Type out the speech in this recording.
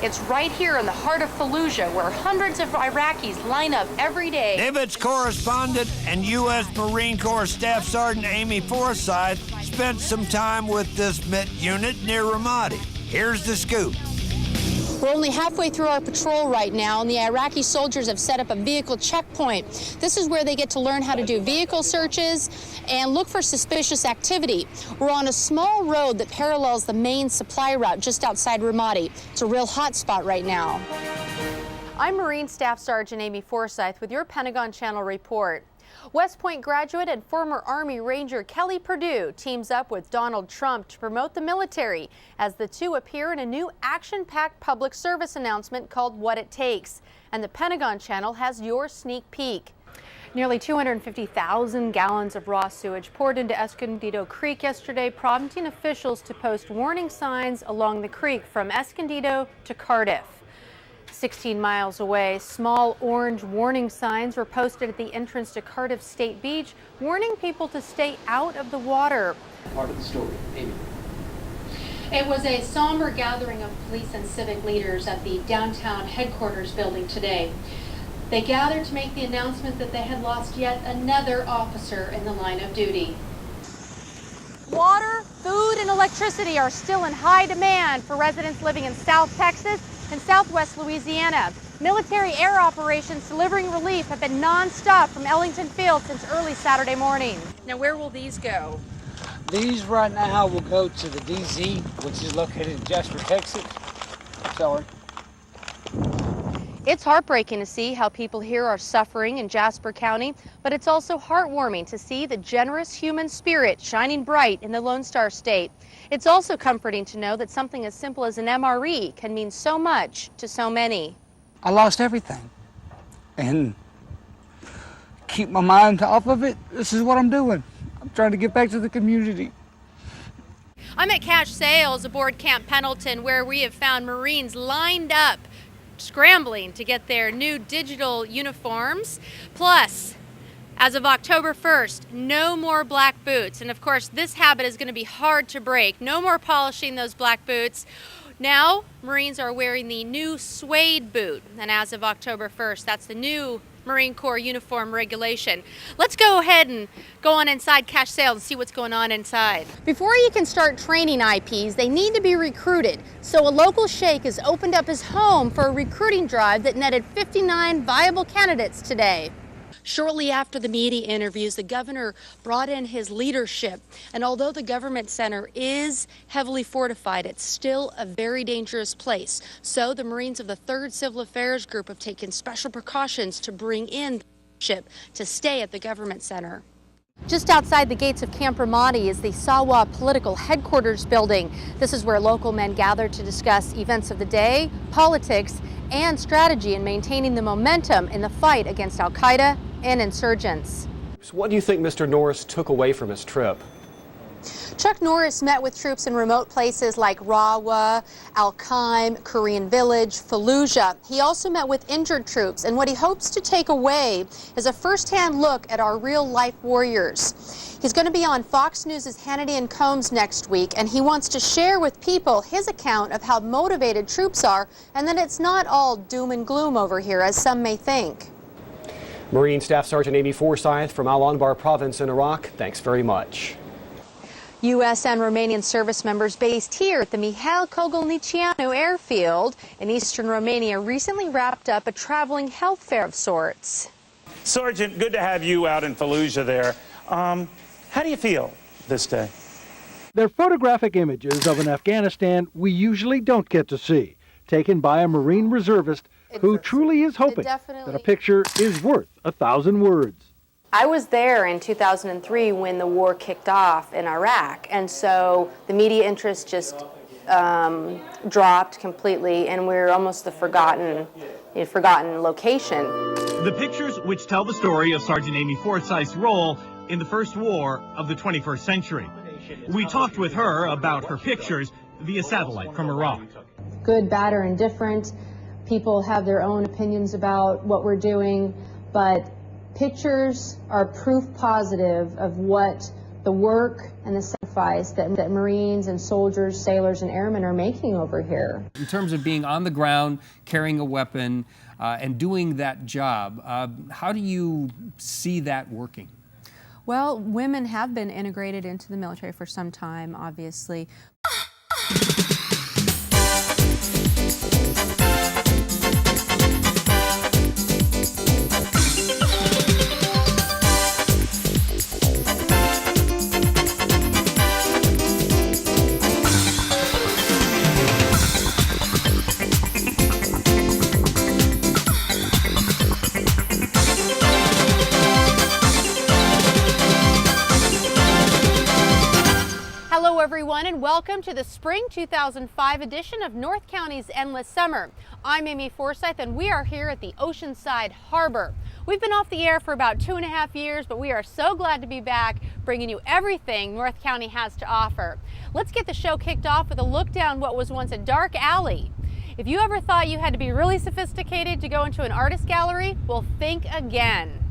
It's right here in the heart of Fallujah, where hundreds of Iraqis line up every day. Nimitz correspondent and U.S. Marine Corps Staff Sergeant Amy Forsythe spent some time with this MIT unit near Ramadi. Here's the scoop. We're only halfway through our patrol right now, and the Iraqi soldiers have set up a vehicle checkpoint. This is where they get to learn how to do vehicle searches and look for suspicious activity. We're on a small road that parallels the main supply route just outside Ramadi. It's a real hot spot right now. I'm Marine Staff Sergeant Amy Forsythe with your Pentagon Channel report. West Point graduate and former Army Ranger Kelly Perdue teams up with Donald Trump to promote the military as the two appear in a new action-packed public service announcement called What It Takes. And the Pentagon Channel has your sneak peek. Nearly 250,000 gallons of raw sewage poured into Escondido Creek yesterday, prompting officials to post warning signs along the creek from Escondido to Cardiff. 16 miles away, small orange warning signs were posted at the entrance to Cardiff State Beach, warning people to stay out of the water. Part of the story, Amy. It was a somber gathering of police and civic leaders at the downtown headquarters building today. They gathered to make the announcement that they had lost yet another officer in the line of duty. Water, food, and electricity are still in high demand for residents living in South Texas and Southwest Louisiana. Military air operations delivering relief have been non-stop from Ellington Field since early Saturday morning. Now, where will these go? These right now will go to the DZ, which is located in Jasper, Texas. Sorry. It's heartbreaking to see how people here are suffering in Jasper County, but it's also heartwarming to see the generous human spirit shining bright in the Lone Star State. It's also comforting to know that something as simple as an MRE can mean so much to so many. I lost everything. And keep my mind off of it, this is what I'm doing. I'm trying to get back to the community. I'm at Cache Sales aboard Camp Pendleton, where we have found Marines lined up scrambling to get their new digital uniforms. Plus, as of October 1st, no more black boots. And of course, this habit is going to be hard to break. No more polishing those black boots. Now, Marines are wearing the new suede boot. And as of October 1st, that's the new Marine Corps uniform regulation. Let's go ahead and go on inside Cache Sales and see what's going on inside. Before you can start training IPs, they need to be recruited. So a local sheikh has opened up his home for a recruiting drive that netted 59 viable candidates today. Shortly after the media interviews, the governor brought in his leadership. And although the government center is heavily fortified, it's still a very dangerous place. So the Marines of the 3rd Civil Affairs Group have taken special precautions to bring in the leadership to stay at the government center. Just outside the gates of Camp Ramadi is the Sawa Political Headquarters building. This is where local men gather to discuss events of the day, politics, and strategy in maintaining the momentum in the fight against Al-Qaeda and insurgents. So what do you think Mr. Norris took away from his trip? Chuck Norris met with troops in remote places like Rawa, Al-Qaim, Korean Village, Fallujah. He also met with injured troops, and what he hopes to take away is a first-hand look at our real-life warriors. He's going to be on Fox News' Hannity and Combs next week, and he wants to share with people his account of how motivated troops are, and that it's not all doom and gloom over here, as some may think. Marine Staff Sergeant Amy Forsythe from Al Anbar Province in Iraq, thanks very much. U.S. and Romanian service members based here at the Mihail Cogolnicianu airfield in eastern Romania recently wrapped up a traveling health fair of sorts. Sergeant, good to have you out in Fallujah there. How do you feel this day? They're photographic images of an Afghanistan we usually don't get to see, taken by a Marine reservist who truly is hoping that a picture is worth 1,000 words. I was there in 2003 when the war kicked off in Iraq, and so the media interest just dropped completely, and we're almost the forgotten location. The pictures which tell the story of Sergeant Amy Forsythe's role in the first war of the 21st century. We talked with her about her pictures via satellite from Iraq. Good, bad, or indifferent. People have their own opinions about what we're doing, but pictures are proof positive of what the work and the sacrifice that Marines and soldiers, sailors, and airmen are making over here. In terms of being on the ground, carrying a weapon, and doing that job, how do you see that working? Well, women have been integrated into the military for some time, obviously. Hello everyone and welcome to the Spring 2005 edition of North County's Endless Summer. I'm Amy Forsythe and we are here at the Oceanside Harbor. We've been off the air for about 2.5 years, but we are so glad to be back bringing you everything North County has to offer. Let's get the show kicked off with a look down what was once a dark alley. If you ever thought you had to be really sophisticated to go into an artist gallery, well, think again.